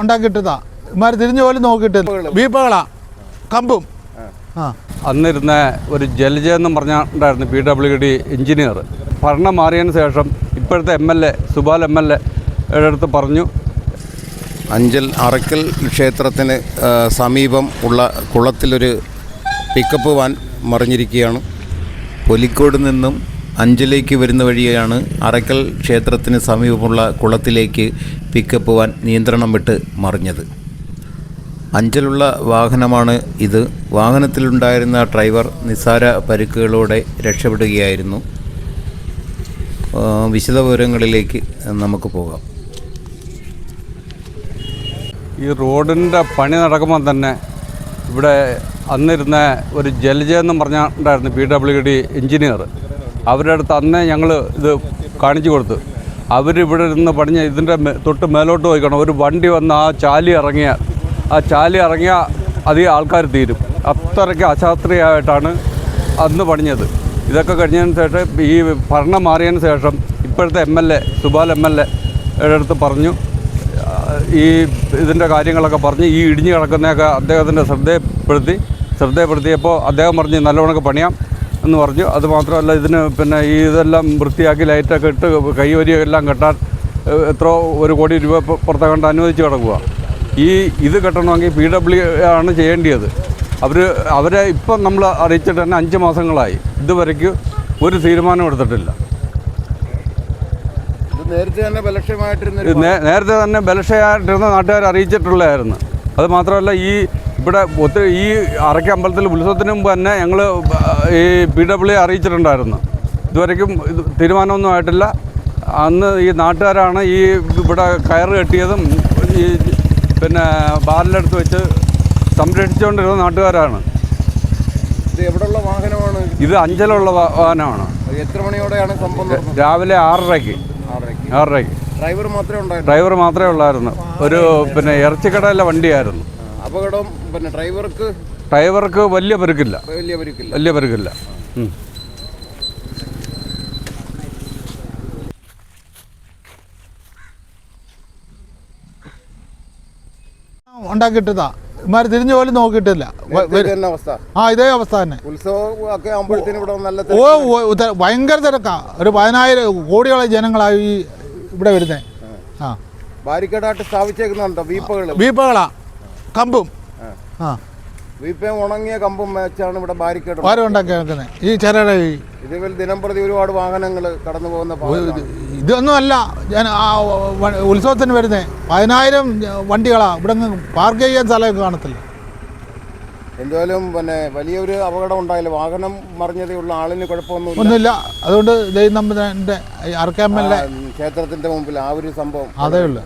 ഉണ്ടാക്കിയിട്ടതാ. ഇമാർ തിരിഞ്ഞു പോലും നോക്കിയിട്ടില്ല. വീപ്പകളാ കമ്പും. അന്നിരുന്ന ഒരു ജലജയെന്നും പറഞ്ഞിട്ടുണ്ടായിരുന്നു PWD എഞ്ചിനീയർ. ഭരണം മാറിയതിന് ശേഷം ഇപ്പോഴത്തെ MLA സുബാൽ MLA അടുത്ത് പറഞ്ഞു, അഞ്ചൽ അറക്കൽ ക്ഷേത്രത്തിന് സമീപം ഉള്ള കുളത്തിലൊരു പിക്കപ്പ് വാൻ മറിഞ്ഞിരിക്കുകയാണ്. പൊലിക്കോട് നിന്നും അഞ്ചലേക്ക് വരുന്ന വഴിയാണ് അറക്കൽ ക്ഷേത്രത്തിന് സമീപമുള്ള കുളത്തിലേക്ക് പിക്കപ്പ് വാൻ നിയന്ത്രണം വിട്ട് മറിഞ്ഞത്. അഞ്ചലുള്ള വാഹനമാണ് ഇത്. വാഹനത്തിലുണ്ടായിരുന്ന ഡ്രൈവർ നിസ്സാര പരിക്കുകളോടെ രക്ഷപ്പെടുകയായിരുന്നു. വിശദവിവരങ്ങളിലേക്ക് നമുക്ക് പോകാം. ഈ റോഡിൻ്റെ പണി നടക്കുമ്പോൾ തന്നെ ഇവിടെ അന്നിരുന്ന ഒരു ജലജയെന്നും പറഞ്ഞിട്ടുണ്ടായിരുന്നു PWD എഞ്ചിനീയർ. അവരുടെ അടുത്ത് അന്നേ ഞങ്ങൾ ഇത് കാണിച്ചു കൊടുത്തു. അവരിവിടെ ഇരുന്ന് പണിഞ്ഞ ഇതിൻ്റെ തൊട്ട് മേലോട്ട് പോയിക്കണം. ഒരു വണ്ടി വന്ന് ആ ചാലി ഇറങ്ങിയാൽ അധികം ആൾക്കാർ തീരും. അത്രയ്ക്ക് അശാസ്ത്രീയമായിട്ടാണ് അന്ന് പണിഞ്ഞത്. ഇതൊക്കെ കഴിഞ്ഞതിന് ശേഷം ഈ ഭരണം മാറിയതിന് ശേഷം ഇപ്പോഴത്തെ MLA സുബാൽ MLA അടുത്ത് പറഞ്ഞു, ഈ ഇതിൻ്റെ കാര്യങ്ങളൊക്കെ പറഞ്ഞ് ഈ ഇടിഞ്ഞു കിടക്കുന്നതൊക്കെ അദ്ദേഹത്തിൻ്റെ ശ്രദ്ധയപ്പെടുത്തിയപ്പോൾ അദ്ദേഹം പറഞ്ഞ് നല്ലവണ്ണം പണിയാം എന്ന് പറഞ്ഞു. അതുമാത്രമല്ല, ഇതിന് പിന്നെ ഈ ഇതെല്ലാം വൃത്തിയാക്കി ലൈറ്റൊക്കെ ഇട്ട് കൈവരിയെല്ലാം കെട്ടാൻ എത്രയോ 1 കോടി രൂപ പുറത്തെ കണ്ട് അനുവദിച്ച് കിടക്കുക. ഇത് കെട്ടണമെങ്കിൽ PWD ആണ് ചെയ്യേണ്ടത്. അവരെ ഇപ്പം നമ്മൾ അറിയിച്ചിട്ട് തന്നെ 5 മാസങ്ങളായി. ഇതുവരയ്ക്ക് ഒരു തീരുമാനം എടുത്തിട്ടില്ല. നേരത്തെ തന്നെ ബലക്ഷയമായിട്ടിരുന്ന നാട്ടുകാർ അറിയിച്ചിട്ടുള്ളതായിരുന്നു. അത് മാത്രമല്ല, ഇവിടെ ഈ അറയ്ക്ക അമ്പലത്തിൽ ഉത്സവത്തിന് മുമ്പ് തന്നെ ഞങ്ങൾ ഈ PWD അറിയിച്ചിട്ടുണ്ടായിരുന്നു. ഇതുവരയ്ക്കും തീരുമാനമൊന്നും ആയിട്ടില്ല. അന്ന് ഈ നാട്ടുകാരാണ് ഇവിടെ കയറ് കെട്ടിയതും ഈ പിന്നെ ബാറിലെടുത്ത് വെച്ച് സംരക്ഷിച്ചുകൊണ്ടിരുന്ന നാട്ടുകാരാണ്. ഇത് എവിടെയുള്ള വാഹനമാണ്? ഇത് അഞ്ചലുള്ള വാഹനമാണ്. എത്ര മണിയോടെയാണ് സംഭവം? രാവിലെ 6:30. ഡ്രൈവർ മാത്രമേ ഉള്ളായിരുന്നു. ഒരു പിന്നെ ഇറച്ചിക്കടയിലെ വണ്ടിയായിരുന്നു. അപകടം പിന്നെ ഡ്രൈവർക്ക് വലിയ പരിക്കില്ല. ഉണ്ടാക്കിയിട്ടതാ. ഇമാർ തിരിഞ്ഞു പോലും നോക്കിയിട്ടില്ല. ഇതേ അവസ്ഥ തന്നെ. ഭയങ്കര തിരക്കാ. ഒരു 10,000 കോടിയോളം ജനങ്ങളായി ഇവിടെ വരുന്നേ. ബാരിക്കേഡായിട്ട് സ്ഥാപിച്ചേക്കുന്നുണ്ടോ? വീപ്പകളാ കമ്പും. ഉണങ്ങിയ കമ്പും വെച്ചാണ് ഇവിടെ ബാരിക്കേഡ് ഉണ്ടാക്കി വെക്കുന്നത്. ഈ ചെറുടെ ഇതേപോലെ ദിനംപ്രതി ഒരുപാട് വാഹനങ്ങൾ കടന്നു പോകുന്ന ഇതൊന്നും അല്ല. ഉത്സവത്തിന് വരുന്നേ 10,000 വണ്ടികളാ. ഇവിടെ പാർക്ക് ചെയ്യാൻ സ്ഥലമൊക്കെ കാണത്തില്ല. എന്തായാലും പിന്നെ വലിയൊരു അപകടം ഉണ്ടായില്ല. വാഹനം മറിഞ്ഞതേ ഉള്ള ആളിന് കുഴപ്പമൊന്നുമില്ല. അതുകൊണ്ട് ദൈവം നമ്മുടെ അറക്കാമല്ലേ ക്ഷേത്രത്തിന്റെ മുമ്പിൽ ആ ഒരു സംഭവം അതേ ഉള്ളൂ.